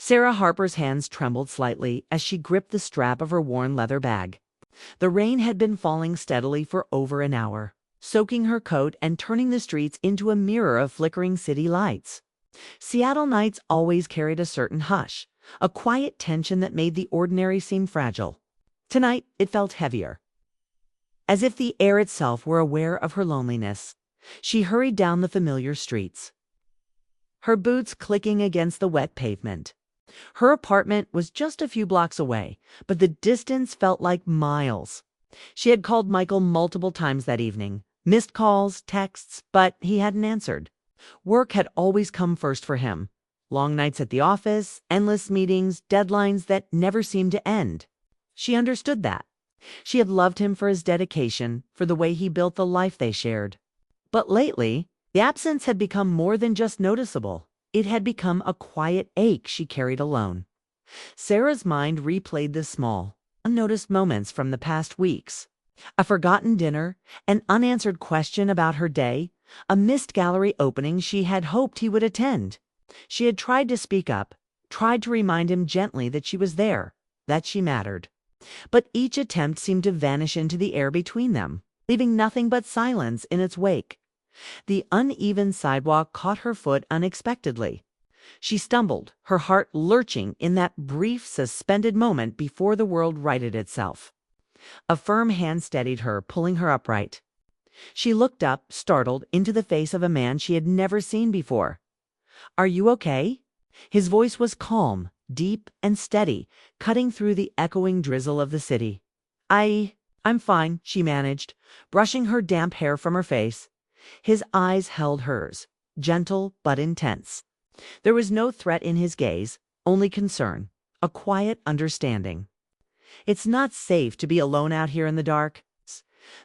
Sarah Harper's hands trembled slightly as she gripped the strap of her worn leather bag. The rain had been falling steadily for over an hour, soaking her coat and turning the streets into a mirror of flickering city lights. Seattle nights always carried a certain hush, a quiet tension that made the ordinary seem fragile. Tonight, it felt heavier, as if the air itself were aware of her loneliness. She hurried down the familiar streets, her boots clicking against the wet pavement. Her apartment was just a few blocks away, but the distance felt like miles. She had called Michael multiple times that evening, missed calls, texts, but he hadn't answered. Work had always come first for him. Long nights at the office, endless meetings, deadlines that never seemed to end. She understood that. She had loved him for his dedication, for the way he built the life they shared. But lately, the absence had become more than just noticeable. It had become a quiet ache she carried alone. Sarah's mind replayed the small, unnoticed moments from the past weeks. A forgotten dinner, an unanswered question about her day, a missed gallery opening she had hoped he would attend. She had tried to speak up, tried to remind him gently that she was there, that she mattered. But each attempt seemed to vanish into the air between them, leaving nothing but silence in its wake. The uneven sidewalk caught her foot unexpectedly. She stumbled, her heart lurching in that brief, suspended moment before the world righted itself. A firm hand steadied her, pulling her upright. She looked up, startled, into the face of a man she had never seen before. "Are you okay?" His voice was calm, deep, and steady, cutting through the echoing drizzle of the city. I'm fine," she managed, brushing her damp hair from her face. His eyes held hers, gentle but intense. There was no threat in his gaze, only concern, a quiet understanding. "It's not safe to be alone out here in the dark."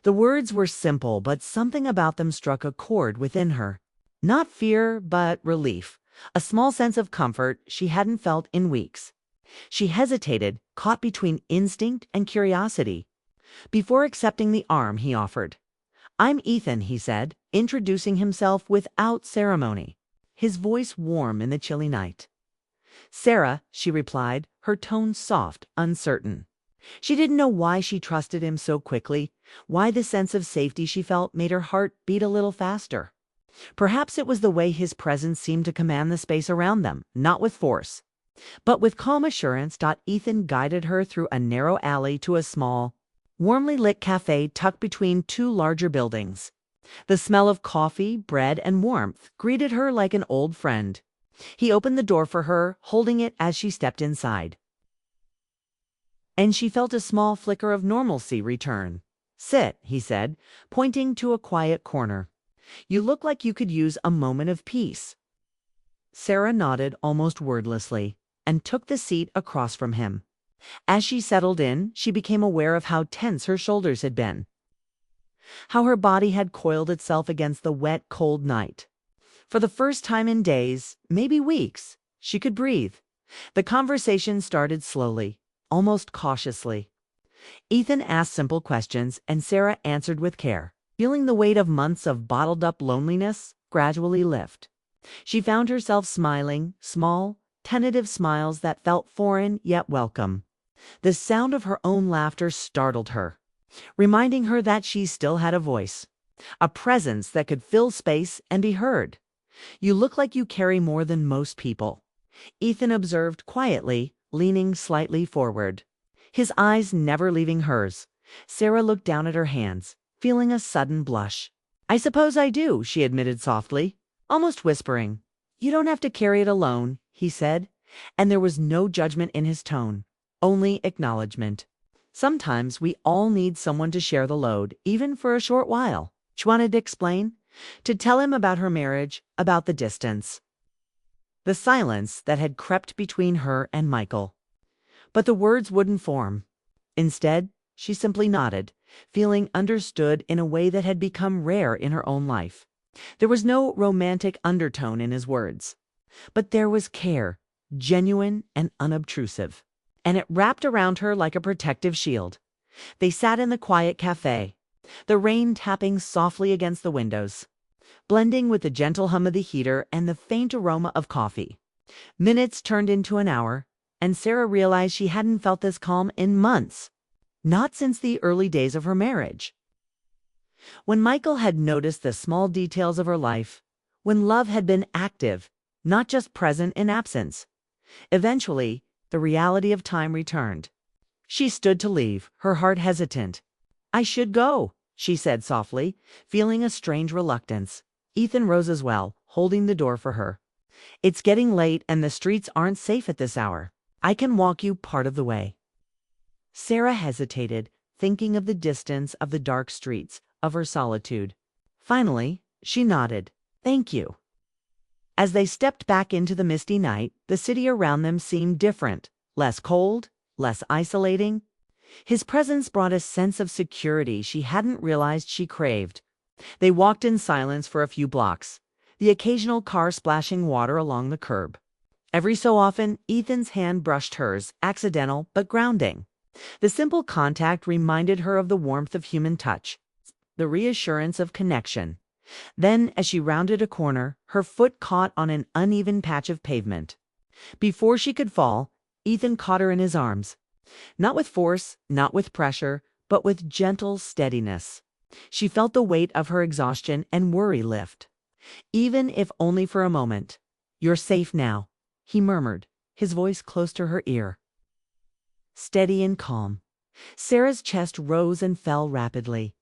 The words were simple, but something about them struck a chord within her. Not fear, but relief, a small sense of comfort she hadn't felt in weeks. She hesitated, caught between instinct and curiosity, before accepting the arm he offered. "I'm Ethan," he said, introducing himself without ceremony, his voice warm in the chilly night. "Sarah," she replied, her tone soft, uncertain. She didn't know why she trusted him so quickly, why the sense of safety she felt made her heart beat a little faster. Perhaps it was the way his presence seemed to command the space around them, not with force, but with calm assurance. Ethan guided her through a narrow alley to a small, warmly lit cafe tucked between two larger buildings. The smell of coffee, bread, and warmth greeted her like an old friend. He opened the door for her, holding it as she stepped inside. And she felt a small flicker of normalcy return. "Sit," he said, pointing to a quiet corner. "You look like you could use a moment of peace." Sarah nodded almost wordlessly and took the seat across from him. As she settled in, she became aware of how tense her shoulders had been, how her body had coiled itself against the wet, cold night. For the first time in days, maybe weeks, she could breathe. The conversation started slowly, almost cautiously. Ethan asked simple questions, and Sarah answered with care, feeling the weight of months of bottled-up loneliness gradually lift. She found herself smiling, small, tentative smiles that felt foreign yet welcome. The sound of her own laughter startled her, reminding her that she still had a voice, a presence that could fill space and be heard. "You look like you carry more than most people," Ethan observed quietly, leaning slightly forward, his eyes never leaving hers. Sarah looked down at her hands, feeling a sudden blush. "I suppose I do," she admitted softly, almost whispering. "You don't have to carry it alone," he said, and there was no judgment in his tone, only acknowledgement. "Sometimes we all need someone to share the load, even for a short while," she wanted to explain, to tell him about her marriage, about the distance, the silence that had crept between her and Michael. But the words wouldn't form. Instead, she simply nodded, feeling understood in a way that had become rare in her own life. There was no romantic undertone in his words, but there was care, genuine and unobtrusive, and it wrapped around her like a protective shield. They sat in the quiet cafe, the rain tapping softly against the windows, blending with the gentle hum of the heater and the faint aroma of coffee. Minutes turned into an hour, and Sarah realized she hadn't felt this calm in months, not since the early days of her marriage. When Michael had noticed the small details of her life, when love had been active, not just present in absence, eventually, the reality of time returned. She stood to leave, her heart hesitant. "I should go," she said softly, feeling a strange reluctance. Ethan rose as well, holding the door for her. "It's getting late and the streets aren't safe at this hour. I can walk you part of the way." Sarah hesitated, thinking of the distance of the dark streets, of her solitude. Finally, she nodded. "Thank you." As they stepped back into the misty night, the city around them seemed different, less cold, less isolating. His presence brought a sense of security she hadn't realized she craved. They walked in silence for a few blocks, the occasional car splashing water along the curb. Every so often, Ethan's hand brushed hers, accidental but grounding. The simple contact reminded her of the warmth of human touch, the reassurance of connection. Then, as she rounded a corner, her foot caught on an uneven patch of pavement. Before she could fall, Ethan caught her in his arms. Not with force, not with pressure, but with gentle steadiness. She felt the weight of her exhaustion and worry lift. Even if only for a moment. "You're safe now," he murmured, his voice close to her ear. Steady and calm. Sarah's chest rose and fell rapidly.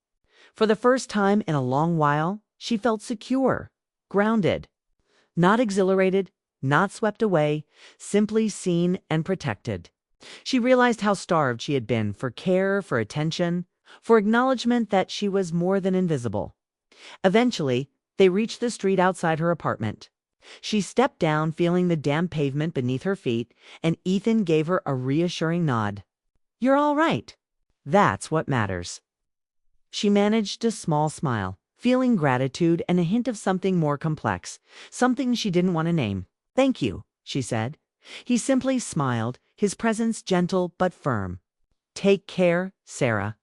For the first time in a long while, she felt secure, grounded. Not exhilarated, not swept away, simply seen and protected. She realized how starved she had been for care, for attention, for acknowledgement that she was more than invisible. Eventually, they reached the street outside her apartment. She stepped down, feeling the damp pavement beneath her feet, and Ethan gave her a reassuring nod. "You're all right. That's what matters." She managed a small smile, feeling gratitude and a hint of something more complex, something she didn't want to name. "Thank you," she said. He simply smiled, his presence gentle but firm. "Take care, Sarah."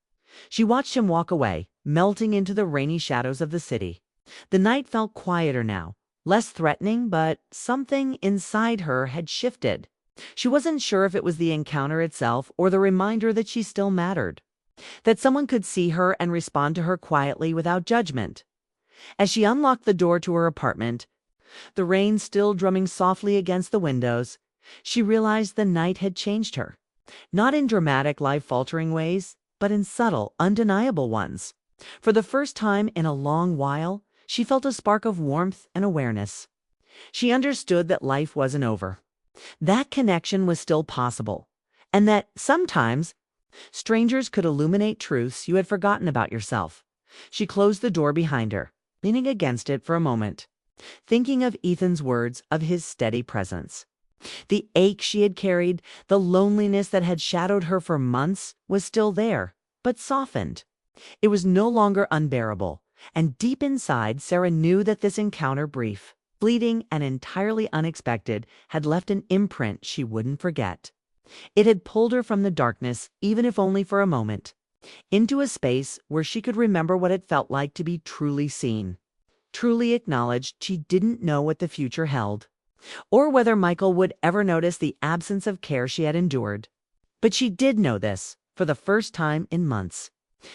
She watched him walk away, melting into the rainy shadows of the city. The night felt quieter now, less threatening, but something inside her had shifted. She wasn't sure if it was the encounter itself or the reminder that she still mattered, that someone could see her and respond to her quietly without judgment. As she unlocked the door to her apartment, the rain still drumming softly against the windows, she realized the night had changed her. Not in dramatic, life-altering ways, but in subtle, undeniable ones. For the first time in a long while, she felt a spark of warmth and awareness. She understood that life wasn't over. That connection was still possible, and that sometimes strangers could illuminate truths you had forgotten about yourself. She closed the door behind her, leaning against it for a moment, thinking of Ethan's words, of his steady presence. The ache she had carried, the loneliness that had shadowed her for months, was still there, but softened. It was no longer unbearable, and deep inside, Sarah knew that this encounter, brief, fleeting, and entirely unexpected, had left an imprint she wouldn't forget. It had pulled her from the darkness, even if only for a moment, into a space where she could remember what it felt like to be truly seen, truly acknowledged. She didn't know what the future held, or whether Michael would ever notice the absence of care she had endured. But she did know this, for the first time in months.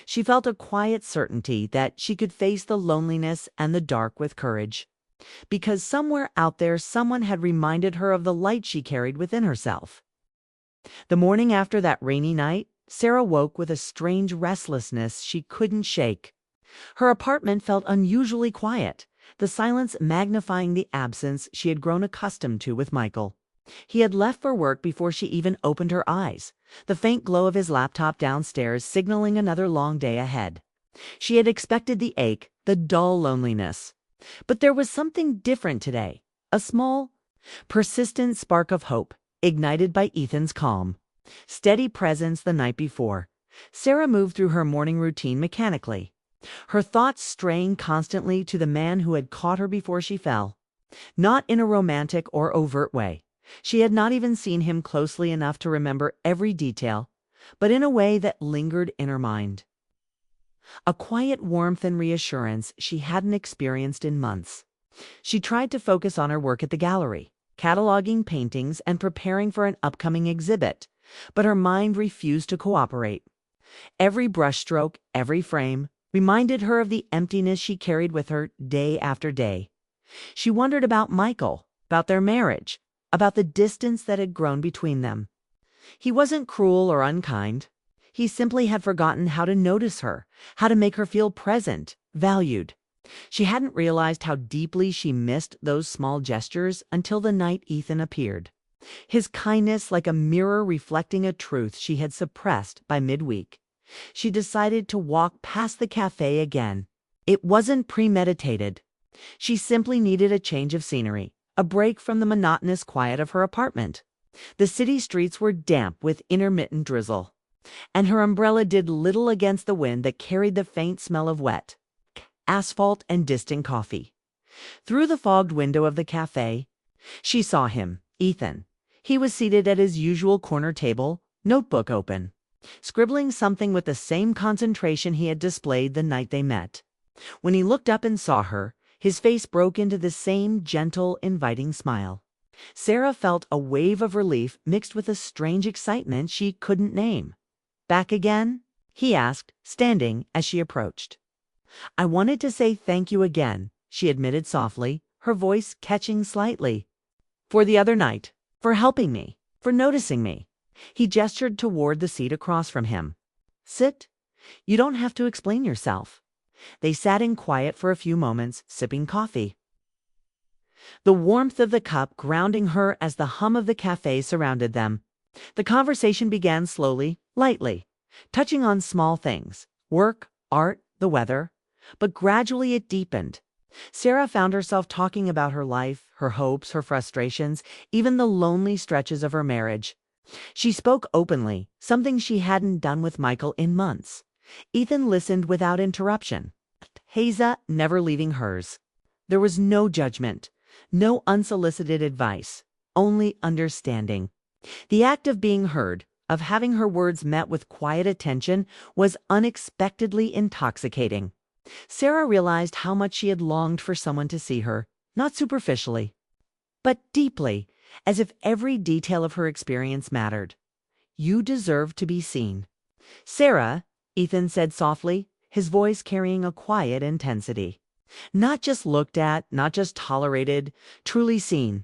She felt a quiet certainty that she could face the loneliness and the dark with courage, because somewhere out there someone had reminded her of the light she carried within herself. The morning after that rainy night, Sarah woke with a strange restlessness she couldn't shake. Her apartment felt unusually quiet, the silence magnifying the absence she had grown accustomed to with Michael. He had left for work before she even opened her eyes, the faint glow of his laptop downstairs signaling another long day ahead. She had expected the ache, the dull loneliness. But there was something different today, a small, persistent spark of hope, ignited by Ethan's calm, steady presence the night before. Sarah moved through her morning routine mechanically, her thoughts straying constantly to the man who had caught her before she fell. Not in a romantic or overt way. She had not even seen him closely enough to remember every detail, but in a way that lingered in her mind. A quiet warmth and reassurance she hadn't experienced in months. She tried to focus on her work at the gallery, cataloging paintings and preparing for an upcoming exhibit, but her mind refused to cooperate. Every brushstroke, every frame, reminded her of the emptiness she carried with her day after day. She wondered about Michael, about their marriage, about the distance that had grown between them. He wasn't cruel or unkind. He simply had forgotten how to notice her, how to make her feel present, valued. She hadn't realized how deeply she missed those small gestures until the night Ethan appeared. His kindness like a mirror reflecting a truth she had suppressed by midweek. She decided to walk past the cafe again. It wasn't premeditated. She simply needed a change of scenery, a break from the monotonous quiet of her apartment. The city streets were damp with intermittent drizzle, and her umbrella did little against the wind that carried the faint smell of wet asphalt and distant coffee. Through the fogged window of the cafe, she saw him, Ethan. He was seated at his usual corner table, notebook open, scribbling something with the same concentration he had displayed the night they met. When he looked up and saw her, his face broke into the same gentle, inviting smile. Sarah felt a wave of relief mixed with a strange excitement she couldn't name. "Back again?" he asked, standing as she approached. "I wanted to say thank you again," she admitted softly, her voice catching slightly. "For the other night, for helping me, for noticing me." He gestured toward the seat across from him. "Sit. You don't have to explain yourself." They sat in quiet for a few moments, sipping coffee. The warmth of the cup grounding her as the hum of the cafe surrounded them. The conversation began slowly, lightly, touching on small things, work, art, the weather. But gradually it deepened. Sarah found herself talking about her life, her hopes, her frustrations, even the lonely stretches of her marriage. She spoke openly, something she hadn't done with Michael in months. Ethan listened without interruption, Haza never leaving hers. There was no judgment, no unsolicited advice, only understanding. The act of being heard, of having her words met with quiet attention, was unexpectedly intoxicating. Sarah realized how much she had longed for someone to see her, not superficially, but deeply, as if every detail of her experience mattered. "You deserve to be seen." "Sarah," Ethan said softly, his voice carrying a quiet intensity. "Not just looked at, not just tolerated, truly seen."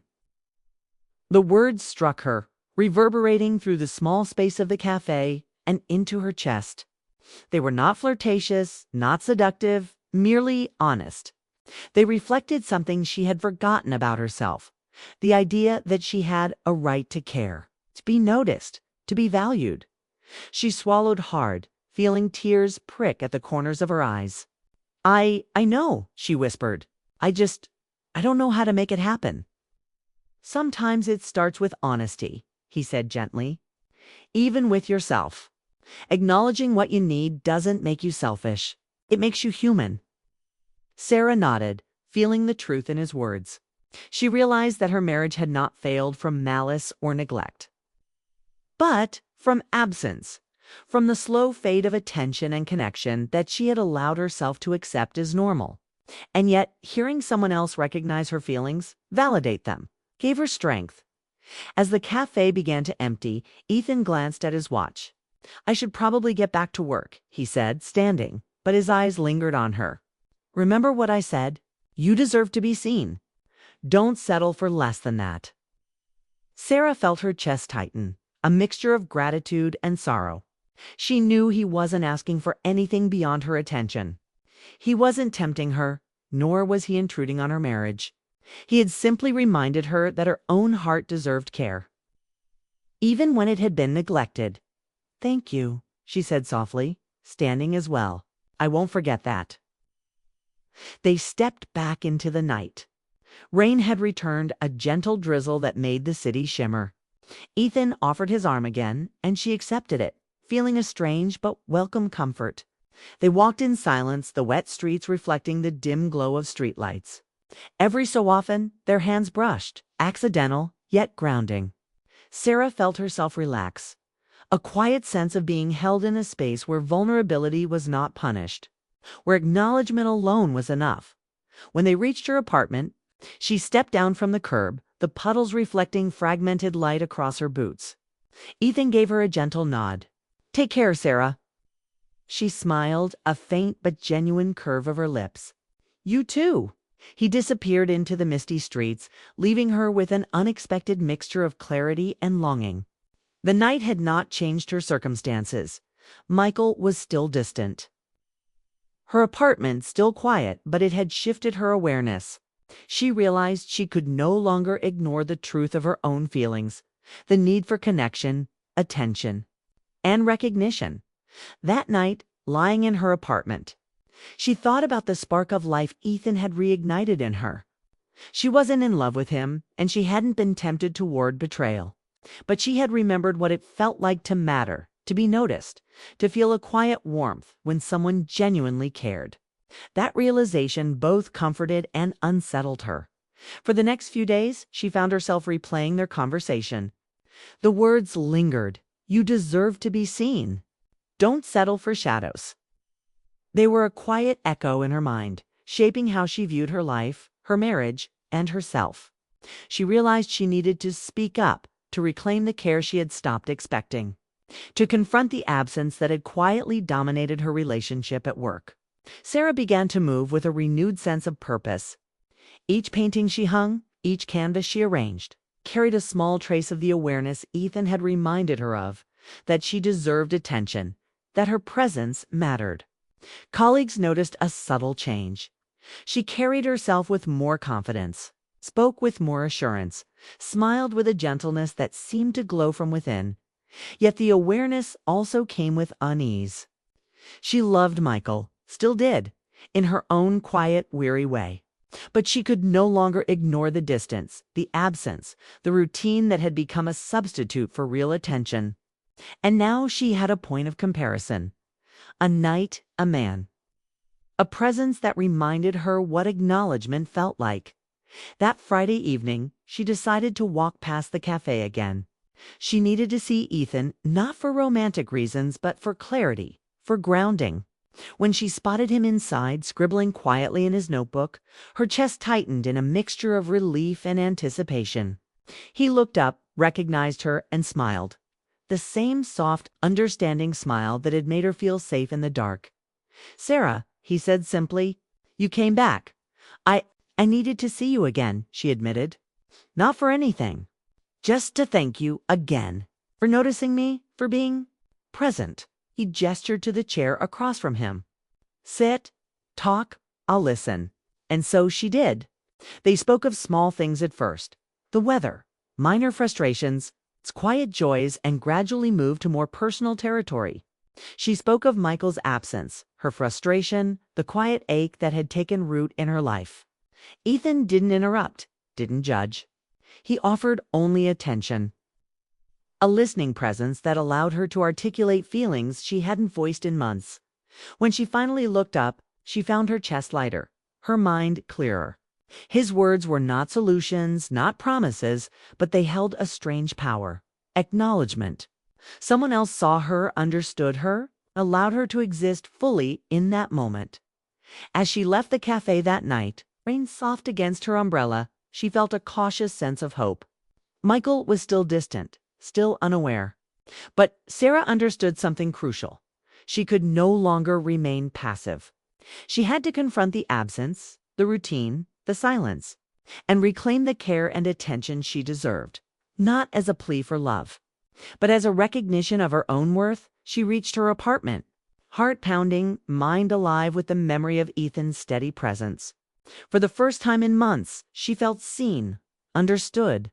The words struck her, reverberating through the small space of the cafe and into her chest. They were not flirtatious, not seductive, merely honest. They reflected something she had forgotten about herself, the idea that she had a right to care, to be noticed, to be valued. She swallowed hard, feeling tears prick at the corners of her eyes. I know," she whispered. I don't know how to make it happen." "Sometimes it starts with honesty," he said gently. "Even with yourself. Acknowledging what you need doesn't make you selfish. It makes you human." Sarah nodded, feeling the truth in his words. She realized that her marriage had not failed from malice or neglect, but from absence, from the slow fade of attention and connection that she had allowed herself to accept as normal. And yet, hearing someone else recognize her feelings, validate them, gave her strength. As the cafe began to empty, Ethan glanced at his watch. "I should probably get back to work," he said, standing, but his eyes lingered on her. "Remember what I said? You deserve to be seen. Don't settle for less than that." Sarah felt her chest tighten, a mixture of gratitude and sorrow. She knew he wasn't asking for anything beyond her attention. He wasn't tempting her, nor was he intruding on her marriage. He had simply reminded her that her own heart deserved care, even when it had been neglected. "Thank you," she said softly, standing as well. "I won't forget that." They stepped back into the night. Rain had returned, a gentle drizzle that made the city shimmer. Ethan offered his arm again, and she accepted it, feeling a strange but welcome comfort. They walked in silence, the wet streets reflecting the dim glow of streetlights. Every so often, their hands brushed, accidental, yet grounding. Sarah felt herself relax, a quiet sense of being held in a space where vulnerability was not punished, where acknowledgement alone was enough. When they reached her apartment, she stepped down from the curb, the puddles reflecting fragmented light across her boots. Ethan gave her a gentle nod. "Take care, Sarah." She smiled, a faint but genuine curve of her lips. "You too." He disappeared into the misty streets, leaving her with an unexpected mixture of clarity and longing. The night had not changed her circumstances. Michael was still distant. Her apartment still quiet, but it had shifted her awareness. She realized she could no longer ignore the truth of her own feelings, the need for connection, attention, and recognition. That night, lying in her apartment, she thought about the spark of life Ethan had reignited in her. She wasn't in love with him, and she hadn't been tempted toward betrayal. But she had remembered what it felt like to matter, to be noticed, to feel a quiet warmth when someone genuinely cared. That realization both comforted and unsettled her. For the next few days, she found herself replaying their conversation. The words lingered. "You deserve to be seen. Don't settle for shadows." They were a quiet echo in her mind, shaping how she viewed her life, her marriage, and herself. She realized she needed to speak up, to reclaim the care she had stopped expecting, to confront the absence that had quietly dominated her relationship at work. Sarah began to move with a renewed sense of purpose. Each painting she hung, each canvas she arranged, carried a small trace of the awareness Ethan had reminded her of, that she deserved attention, that her presence mattered. Colleagues noticed a subtle change. She carried herself with more confidence, spoke with more assurance, smiled with a gentleness that seemed to glow from within. Yet the awareness also came with unease. She loved Michael, still did, in her own quiet, weary way. But she could no longer ignore the distance, the absence, the routine that had become a substitute for real attention. And now she had a point of comparison. A night, a man. A presence that reminded her what acknowledgement felt like. That Friday evening, she decided to walk past the cafe again. She needed to see Ethan, not for romantic reasons, but for clarity, for grounding. When she spotted him inside, scribbling quietly in his notebook, her chest tightened in a mixture of relief and anticipation. He looked up, recognized her, and smiled. The same soft, understanding smile that had made her feel safe in the dark. "Sarah," he said simply, "you came back. I needed to see you again," she admitted. "Not for anything. Just to thank you again for noticing me, for being present." He gestured to the chair across from him. "Sit, talk, I'll listen." And so she did. They spoke of small things at first, the weather, minor frustrations, its quiet joys, and gradually moved to more personal territory. She spoke of Michael's absence, her frustration, the quiet ache that had taken root in her life. Ethan didn't interrupt, didn't judge. He offered only attention. A listening presence that allowed her to articulate feelings she hadn't voiced in months. When she finally looked up, she found her chest lighter, her mind clearer. His words were not solutions, not promises, but they held a strange power. Acknowledgement. Someone else saw her, understood her, allowed her to exist fully in that moment. As she left the cafe that night, rain soft against her umbrella, she felt a cautious sense of hope. Michael was still distant, still unaware. But Sarah understood something crucial. She could no longer remain passive. She had to confront the absence, the routine, the silence, and reclaim the care and attention she deserved. Not as a plea for love, but as a recognition of her own worth. She reached her apartment, heart pounding, mind alive with the memory of Ethan's steady presence. For the first time in months, she felt seen, understood,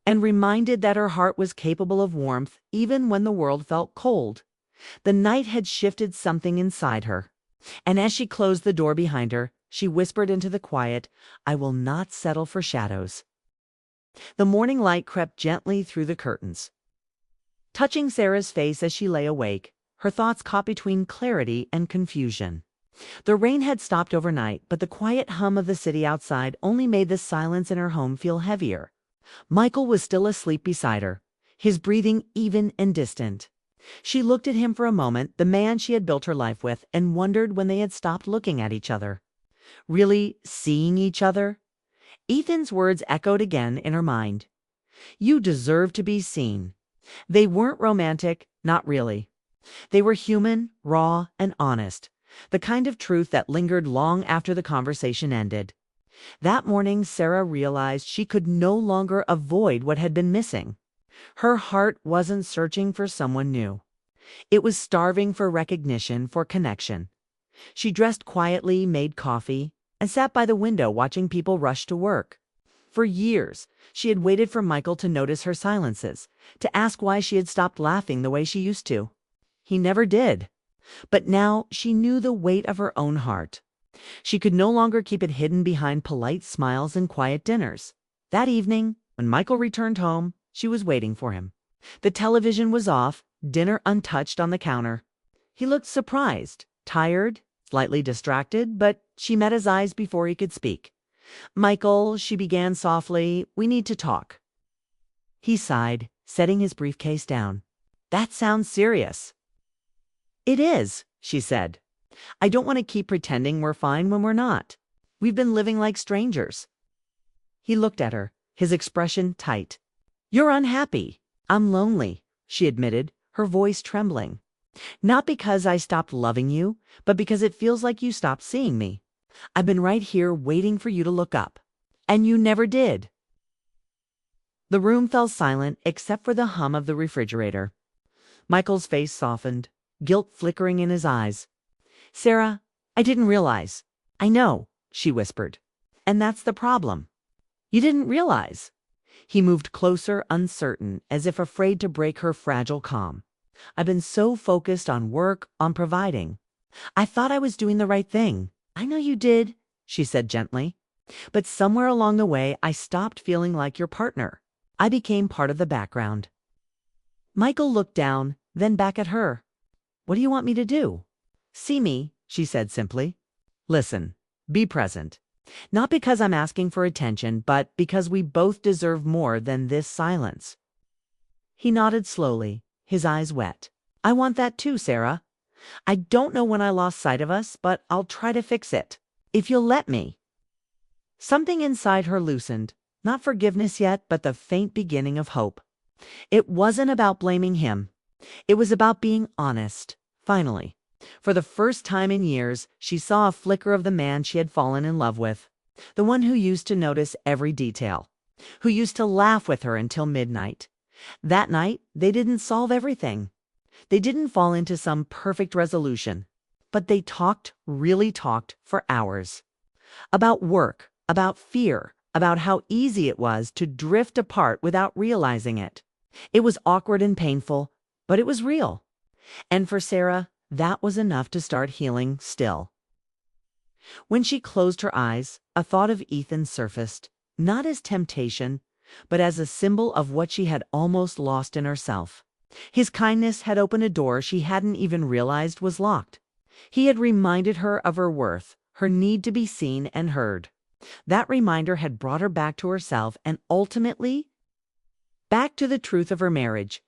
and reminded that her heart was capable of warmth even when the world felt cold. The night had shifted something inside her, and as she closed the door behind her, she whispered into the quiet, "I will not settle for shadows." The morning light crept gently through the curtains, touching Sarah's face as she lay awake, her thoughts caught between clarity and confusion. The rain had stopped overnight, but the quiet hum of the city outside only made the silence in her home feel heavier. Michael was still asleep beside her, his breathing even and distant. She looked at him for a moment, the man she had built her life with, and wondered when they had stopped looking at each other. Really seeing each other? Ethan's words echoed again in her mind. You deserve to be seen. They weren't romantic, not really. They were human, raw, and honest, the kind of truth that lingered long after the conversation ended. That morning, Sarah realized she could no longer avoid what had been missing. Her heart wasn't searching for someone new. It was starving for recognition, for connection. She dressed quietly, made coffee, and sat by the window watching people rush to work. For years, she had waited for Michael to notice her silences, to ask why she had stopped laughing the way she used to. He never did. But now she knew the weight of her own heart. She could no longer keep it hidden behind polite smiles and quiet dinners. That evening, when Michael returned home, she was waiting for him. The television was off, dinner untouched on the counter. He looked surprised, tired, slightly distracted, but she met his eyes before he could speak. Michael, she began softly, we need to talk. He sighed, setting his briefcase down. That sounds serious. It is, she said. I don't want to keep pretending we're fine when we're not. We've been living like strangers. He looked at her, his expression tight. You're unhappy. I'm lonely, she admitted, her voice trembling. Not because I stopped loving you, but because it feels like you stopped seeing me. I've been right here waiting for you to look up. And you never did. The room fell silent except for the hum of the refrigerator. Michael's face softened, guilt flickering in his eyes. Sarah, I didn't realize. I know, she whispered. And that's the problem. You didn't realize. He moved closer, uncertain, as if afraid to break her fragile calm. I've been so focused on work, on providing. I thought I was doing the right thing. I know you did, she said gently. But somewhere along the way, I stopped feeling like your partner. I became part of the background. Michael looked down, then back at her. What do you want me to do? See me, she said simply. Listen, be present. Not because I'm asking for attention, but because we both deserve more than this silence. He nodded slowly, his eyes wet. I want that too, Sarah. I don't know when I lost sight of us, but I'll try to fix it. If you'll let me. Something inside her loosened, not forgiveness yet, but the faint beginning of hope. It wasn't about blaming him. It was about being honest, finally. For the first time in years, she saw a flicker of the man she had fallen in love with. The one who used to notice every detail. Who used to laugh with her until midnight. That night, they didn't solve everything. They didn't fall into some perfect resolution. But they talked, really talked, for hours. About work, about fear, about how easy it was to drift apart without realizing it. It was awkward and painful, but it was real. And for Sarah, that was enough to start healing still. When she closed her eyes, a thought of Ethan surfaced, not as temptation, but as a symbol of what she had almost lost in herself. His kindness had opened a door she hadn't even realized was locked. He had reminded her of her worth, her need to be seen and heard. That reminder had brought her back to herself and ultimately back to the truth of her marriage.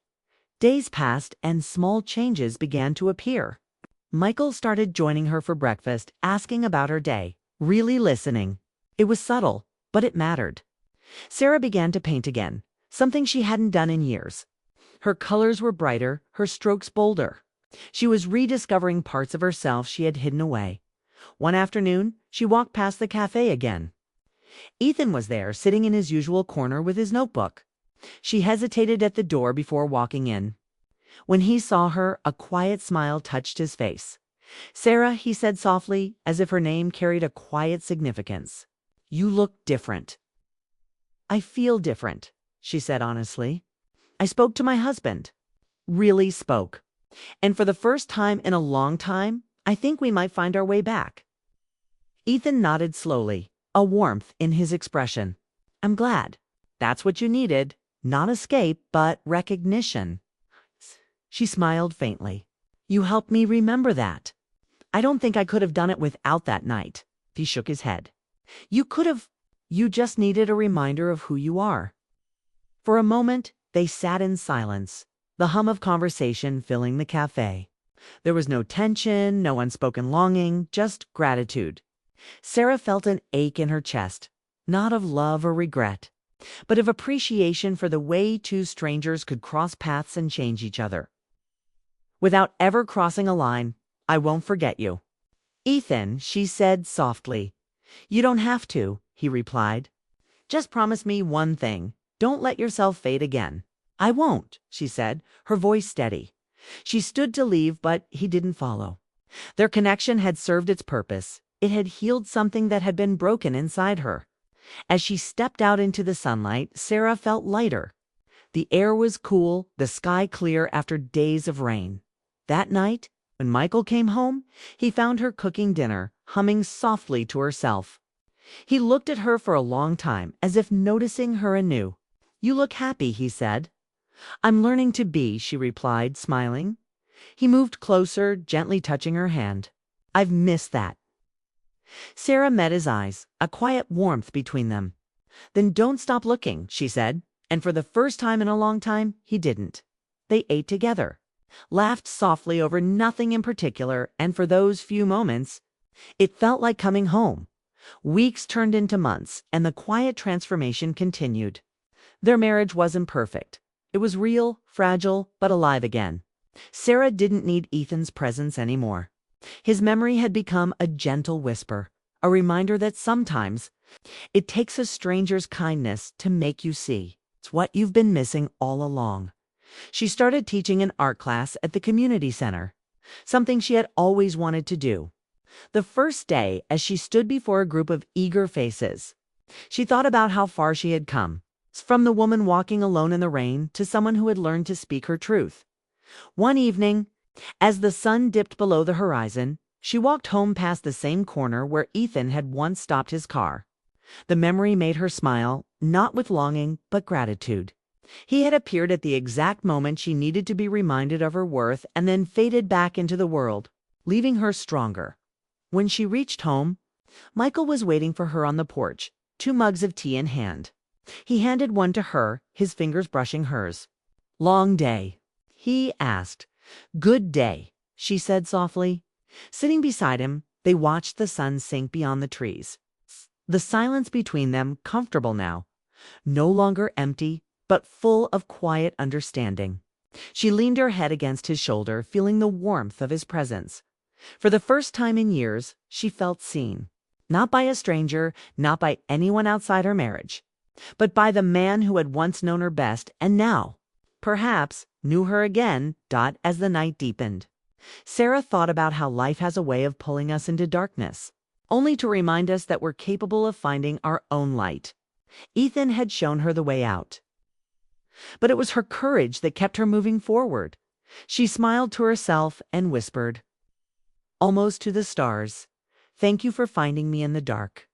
Days passed and small changes began to appear. Michael started joining her for breakfast, asking about her day, really listening. It was subtle, but it mattered. Sarah began to paint again, something she hadn't done in years. Her colors were brighter, her strokes bolder. She was rediscovering parts of herself she had hidden away. One afternoon, she walked past the cafe again. Ethan was there, sitting in his usual corner with his notebook. She hesitated at the door before walking in. When he saw her, a quiet smile touched his face. Sarah, he said softly, as if her name carried a quiet significance. You look different. I feel different, she said honestly. I spoke to my husband. Really spoke. And for the first time in a long time, I think we might find our way back. Ethan nodded slowly, a warmth in his expression. I'm glad. That's what you needed. Not escape, but recognition. She smiled faintly. You helped me remember that. I don't think I could have done it without that night. He shook his head. You could have. You just needed a reminder of who you are. For a moment, they sat in silence, the hum of conversation filling the cafe. There was no tension, no unspoken longing, just gratitude. Sarah felt an ache in her chest. not of love or regret, but of appreciation for the way two strangers could cross paths and change each other. Without ever crossing a line, I won't forget you. Ethan, she said softly. You don't have to, he replied. Just promise me one thing. Don't let yourself fade again. I won't, she said, her voice steady. She stood to leave, but he didn't follow. Their connection had served its purpose. It had healed something that had been broken inside her. As she stepped out into the sunlight, Sarah felt lighter. The air was cool, the sky clear after days of rain. That night, when Michael came home, he found her cooking dinner, humming softly to herself. He looked at her for a long time, as if noticing her anew. You look happy, he said. I'm learning to be, she replied, smiling. He moved closer, gently touching her hand. I've missed that. Sarah met his eyes, a quiet warmth between them. Then don't stop looking, she said, and for the first time in a long time, he didn't. They ate together, laughed softly over nothing in particular, and for those few moments, it felt like coming home. Weeks turned into months, and the quiet transformation continued. Their marriage wasn't perfect. It was real, fragile, but alive again. Sarah didn't need Ethan's presence anymore. His memory had become a gentle whisper, a reminder that sometimes it takes a stranger's kindness to make you see. It's what you've been missing all along. She started teaching an art class at the community center, something she had always wanted to do. The first day, as she stood before a group of eager faces, she thought about how far she had come, from the woman walking alone in the rain to someone who had learned to speak her truth. One evening, as the sun dipped below the horizon, she walked home past the same corner where Ethan had once stopped his car. The memory made her smile, not with longing, but gratitude. He had appeared at the exact moment she needed to be reminded of her worth and then faded back into the world, leaving her stronger. When she reached home, Michael was waiting for her on the porch, 2 mugs of tea in hand. He handed one to her, his fingers brushing hers. Long day, he asked. Good day, she said softly. Sitting beside him, they watched the sun sink beyond the trees. The silence between them comfortable now, no longer empty, but full of quiet understanding. She leaned her head against his shoulder, feeling the warmth of his presence. For the first time in years, she felt seen. Not by a stranger, not by anyone outside her marriage, but by the man who had once known her best and now, perhaps, knew her again, as the night deepened. Sarah thought about how life has a way of pulling us into darkness, only to remind us that we're capable of finding our own light. Ethan had shown her the way out. But it was her courage that kept her moving forward. She smiled to herself and whispered, almost to the stars, thank you for finding me in the dark.